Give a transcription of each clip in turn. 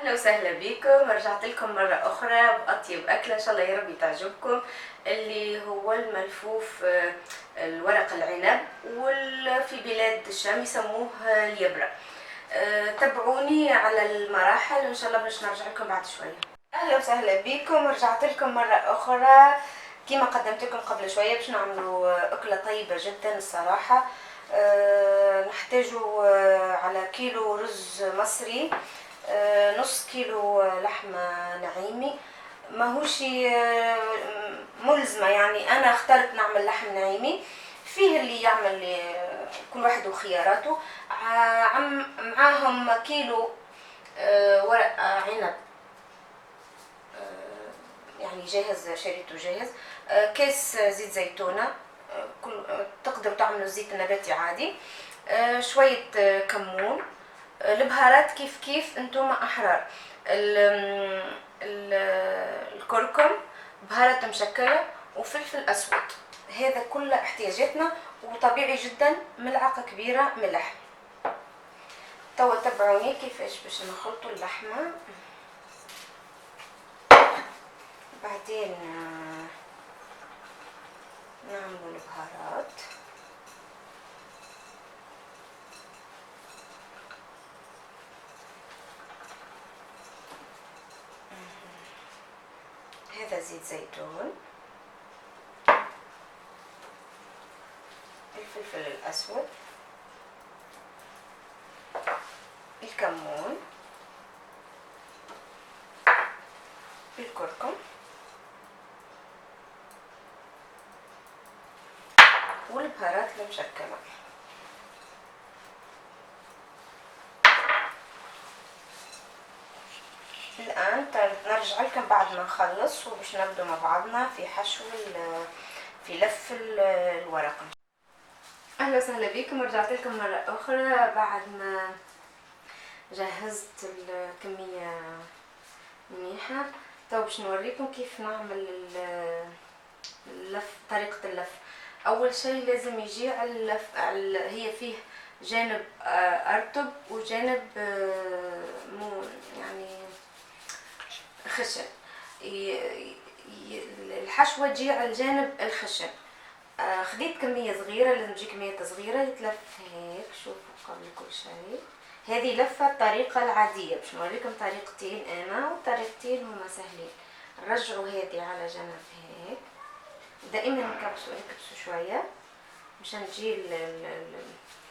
اهلا وسهلا بكم. رجعت لكم مرة اخرى باطيب اكلة ان شاء الله يا ربي تعجبكم، اللي هو الملفوف الورق العنب، وفي بلاد الشام يسموه اليبرة. تابعوني على المراحل وان شاء الله باش نرجع لكم بعد شوية. اهلا وسهلا بكم. رجعت لكم مرة اخرى كما قدمت لكم قبل شوية باش نعملوا اكلة طيبة جدا الصراحة. نحتاجوا على كيلو رز مصري، نص كيلو لحمة نعيمي. ماهوش ملزمة، يعني أنا اخترت نعمل لحم نعيمي، فيه اللي يعمل كل واحد وخياراته. معاهم كيلو ورق عنب، يعني جاهز، شريته جاهز. كيس زيت زيتونة، تقدروا تعملوا زيت النباتي عادي. شوية كمون. البهارات كيف انتم احرار. الكركم، بهارات مشكلة، وفلفل اسود. هذا كل احتياجاتنا، وطبيعي جدا ملعقة كبيرة ملح. توا تبعوني كيفاش باش نخلطوا اللحمة. بعدين نعملوا البهارات. هذا زيت زيتون، الفلفل الأسود، الكمون، الكركم، والبهارات المشكلة. الآن نرجع لكم بعد ما نخلص وباش نبدو مع بعضنا في حشو في لف الورق. أهلا وسهلا بكم. رجعت لكم مرة أخرى بعد ما جهزت الكمية منيحة. تو باش نوريكم كيف نعمل اللف، طريقة اللف. أول شيء لازم يجي على اللف، هي فيه جانب أرطب وجانب يعني خشن. الحشوة تجي على الجانب الخشن. خديت كمية صغيرة، لازم تجي كمية صغيرة يتلف هيك. شوفوا قبل كل شيء هذه لفة الطريقة العادية، باش نوريكم طريقتين أنا، وطريقتين هما سهلين. رجعوا هذه على جنب هيك. دائما نكبسوا شوية مشان تجي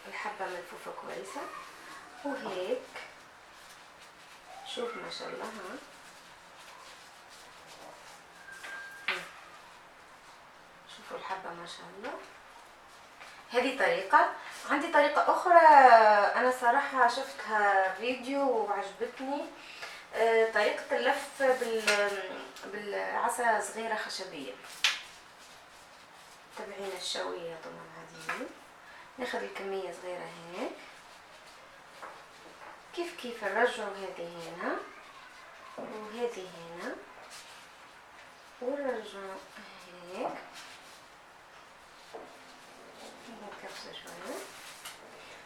الحبة ملفوفة كويسة. وهيك شوف ما شاء الله. شوفوا الحبة ما شاء الله. هذه طريقة. عندي طريقة أخرى أنا صراحة شفتها فيديو وعجبتني، طريقة اللف بالعصا صغيرة خشبية. تبعين الشوية طبعا عاديين. ناخذ الكمية صغيرة هيك، كيف نرجعوا هذه هنا وهذه هنا، ونرجع هيك. نكبسه شوية.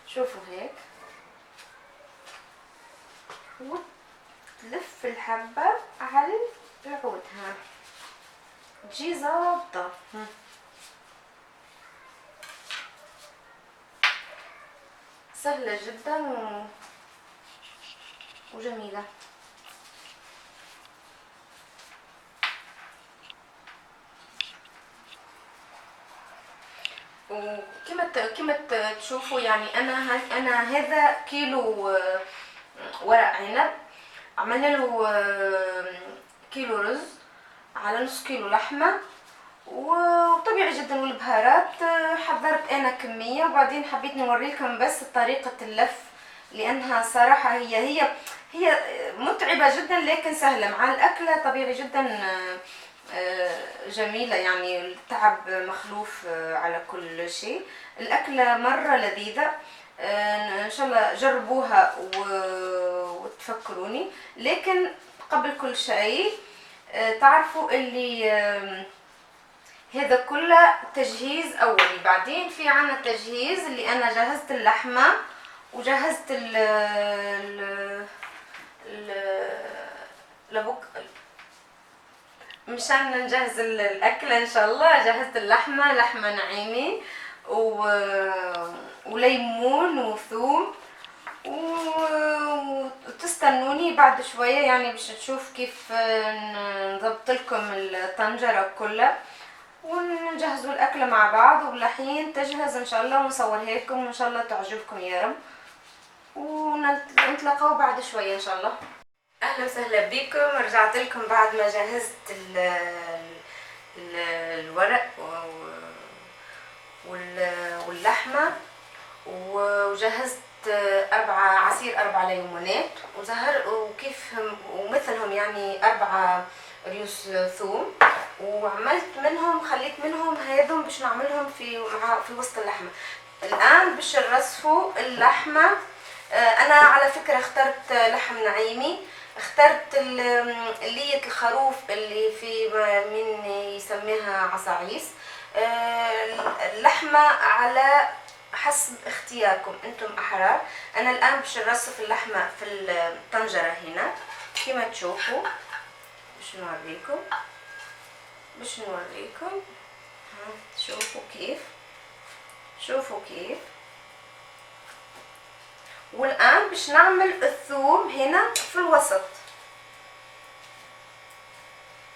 شوفوا هيك، وتلف الحبة على العود. ها تجي ظابطة. سهلة جدا وجميلة. وكما تشوفوا، يعني انا هذا كيلو ورق عنب، عملنا له كيلو رز على نص كيلو لحمة، وطبيعي جدا. والبهارات حضرت انا كمية، وبعدين حبيت نوريكم بس طريقة اللف، لانها صراحة هي متعبة جدا لكن سهلة مع الاكلة. طبيعي جدا جميلة، يعني التعب مخلوف على كل شيء. الأكلة مرة لذيذة، إن شاء الله جربوها وتفكروني. لكن قبل كل شيء تعرفوا اللي هذا كله تجهيز أولي. بعدين في عنا تجهيز اللي أنا جهزت اللحمة وجهزت لبك مشان نجهز الاكل ان شاء الله. جهزت اللحمه، لحمه نعيمه وليمون وثوم، وتستنوني بعد شويه يعني باش نشوف كيف نضبط لكم الطنجره كلها ونجهزوا الاكل مع بعض، ولحين تجهز ان شاء الله ونصورها لكم وان شاء الله تعجبكم يا رب، ونتلاقاو بعد شويه ان شاء الله. اهلا وسهلا بكم. رجعت لكم بعد ما جهزت الورق واللحمه، وجهزت عصير 4 ليمونات وكيف ومثلهم يعني 4 ريوس ثوم، وعملت منهم خليت منهم هذم باش نعملهم في وسط اللحمه. الان باش نرصفوا اللحمه. انا على فكره اخترت لحم نعيمي، اخترت لية الخروف اللي في من يسميها عصاعيس. اللحمه على حسب اختياركم، انتم احرار. انا الان باش نرصف اللحمه في الطنجره هنا كما تشوفوا. باش نوريكم شوفوا كيف. والان باش نعمل الثوم هنا في الوسط،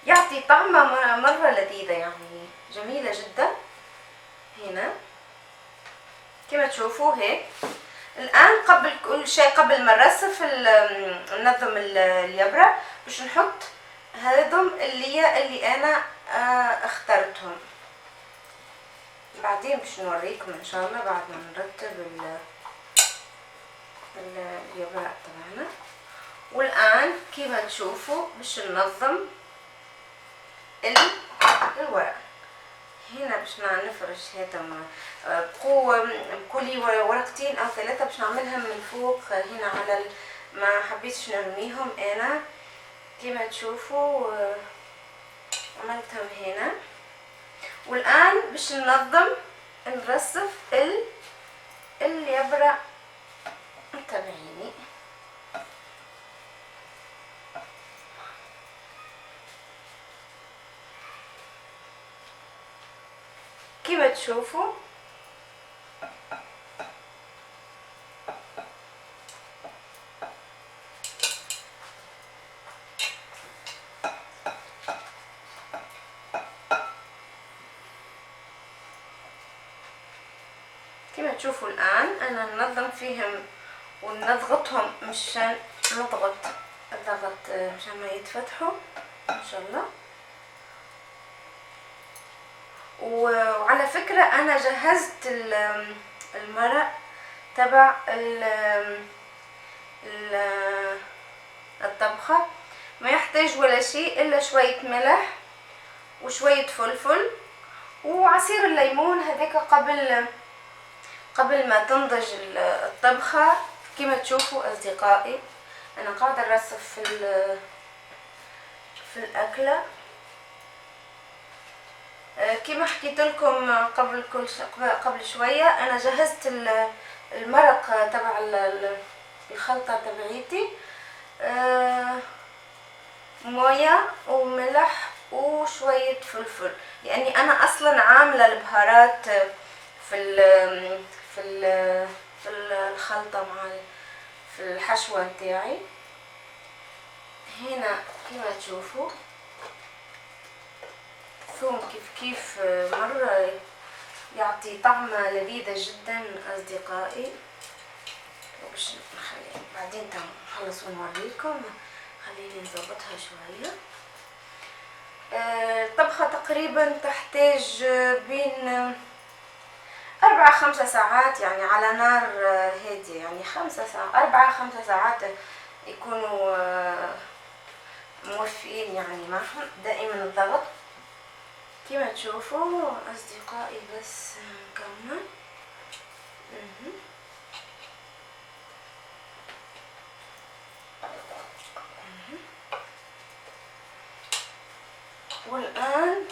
يعطي طعمه مره لذيذه يعني جميله جدا. هنا كما تشوفوا هيك. الان قبل كل شيء، قبل ما نرصف ننظم اليبرة، باش نحط هذم اللي انا اخترتهم. بعدين باش نوريكم ان شاء الله بعد ما نرتب اليبرة تبعنا. والان كما تشوفوا باش ننظم الورق. هنا باش نفرش هذا بكل ورقتين او 3 باش نعملهم من فوق هنا على ما حبيتش نرميهم انا. كما تشوفوا عملتهم هنا. والان باش نرصف اليبرة تبعيني. كما تشوفوا الان انا ننظم فيهم ونضغطهم مشان نضغط مشان ما يتفتحوا ان شاء الله. وعلى فكرة انا جهزت المرق تبع الطبخة، ما يحتاج ولا شيء الا شوية ملح وشوية فلفل وعصير الليمون. هذاك قبل ما تنضج الطبخة. كما تشوفوا اصدقائي انا قاعدة نرصف في الاكلة. كما حكيت لكم قبل شوية انا جهزت المرق تبع الخلطة تبعيتي، موية وملح وشوية فلفل، يعني انا اصلا عاملة البهارات في الخلطة في الحشوة نتاعي. هنا كما تشوفوا ثوم كيف مرة يعطي طعمة لذيذة جدا اصدقائي. باش نخلي بعدين نخلص ونوريكم. خليني نظبطها شوية. الطبخة تقريبا تحتاج بين 4-5 ساعات يعني على نار هادية، يعني 4-5 ساعات يكونوا موفيين يعني معهم. دائما الضغط كما تشوفوا اصدقائي. بس نكمل. والان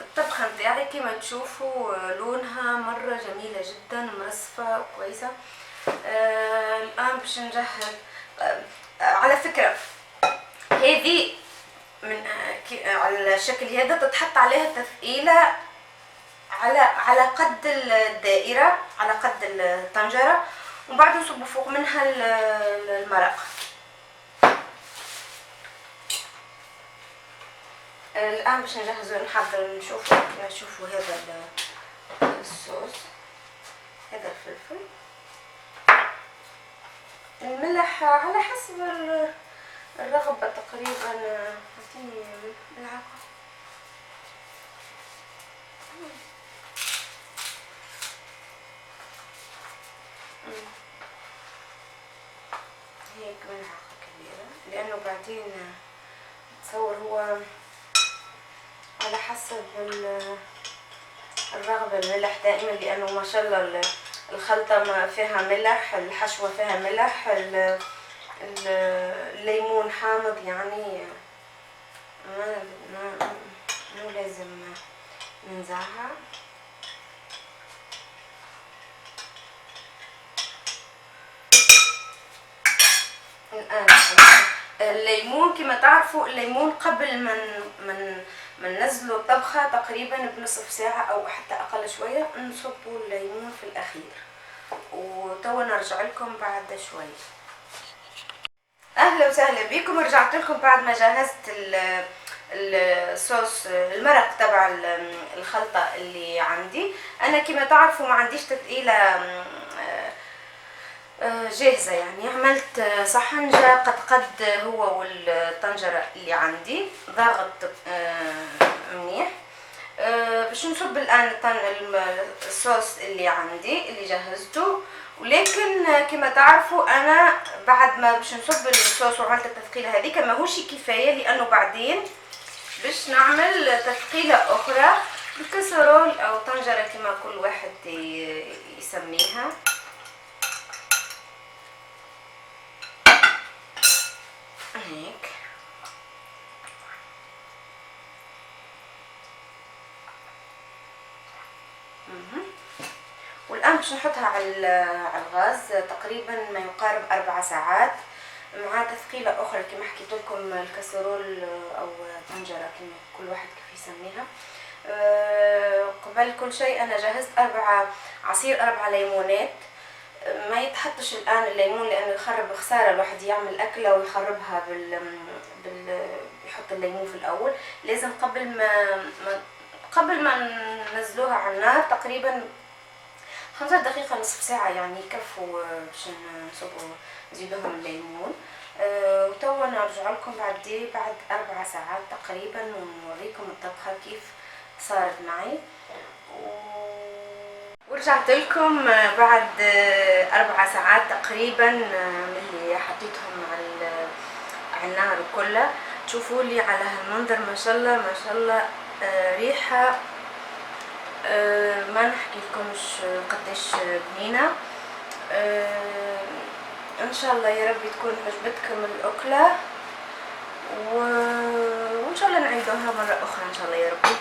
الطبخة نتاعي كما تشوفوا لونها مرة جميلة جدا، مرصفة وكويسة. الان باش نجهز على فكرة هذه من على الشكل هذا تتحط عليها تثقيلة على قد الدائرة، على قد الطنجرة، ومن بعد نصب فوق منها المرق. الآن باش نجهزو نحضر نشوفو هذا الصوص. هذا الفلفل، الملح على حسب الرغبة تقريبا. اعطيني ملعقة. هيك ملعقة كبيرة، لأنه بعدين تصور هو على حسب الرغبة الملح دائما، لأنه ما شاء الله الخلطة فيها ملح، الحشوة فيها ملح، الليمون حامض، يعني مو لازم ننزعها. الآن الليمون كما تعرفوا، الليمون قبل من ننزلوا الطبخة تقريبا بنصف ساعة أو حتى أقل شوية نصبوا الليمون في الأخير. وتوا نرجع لكم بعد شوي. أهلا وسهلا بكم، رجعت لكم بعد ما جهزت الصوص المرق تبع الخلطة اللي عندي. أنا كما تعرفوا ما عنديش تثقيلة جاهزة، يعني عملت صحنجة قد هو والطنجرة اللي عندي ضاغط منيح. باش نصب الآن الصوص اللي عندي اللي جهزته. ولكن كما تعرفوا أنا بعد ما باش نصب الصوص وعملت التثقيلة هذيك ماهوش كفاية، لأنه بعدين باش نعمل تثقيلة أخرى بكسرول أو طنجرة كما كل واحد يسميها. هيك والآن باش نحطها على الغاز تقريبا ما يقارب 4 ساعات مع تثقيلة أخرى كما حكيت لكم، الكسرول أو طنجرة كما كل واحد كيف يسميها. قبل كل شيء أنا جهزت عصير 4 ليمونات. ما يتحطش الآن الليمون لأنه يخرب، خسارة الواحد يعمل أكلة ويخربها يحط الليمون في الأول. لازم قبل ما ننزلوها على النار تقريبا 5 دقائق نصف ساعة يعني يكفوا باش نصبوا نزيدوهم الليمون. وتوا نرجع لكم بعد 4 ساعات تقريبا ونوريكم الطبخة كيف صارت معي. ورجعت لكم بعد 4 ساعات تقريبا من اللي حطيتهم على النار كلها. تشوفوا لي على هالمنظر ما شاء الله ما شاء الله، ريحة ما نحكي لكمش قداش بنينة. ان شاء الله يا رب تكون عجبتكم الأكلة، وان شاء الله نعيدوها مرة أخرى ان شاء الله يا رب.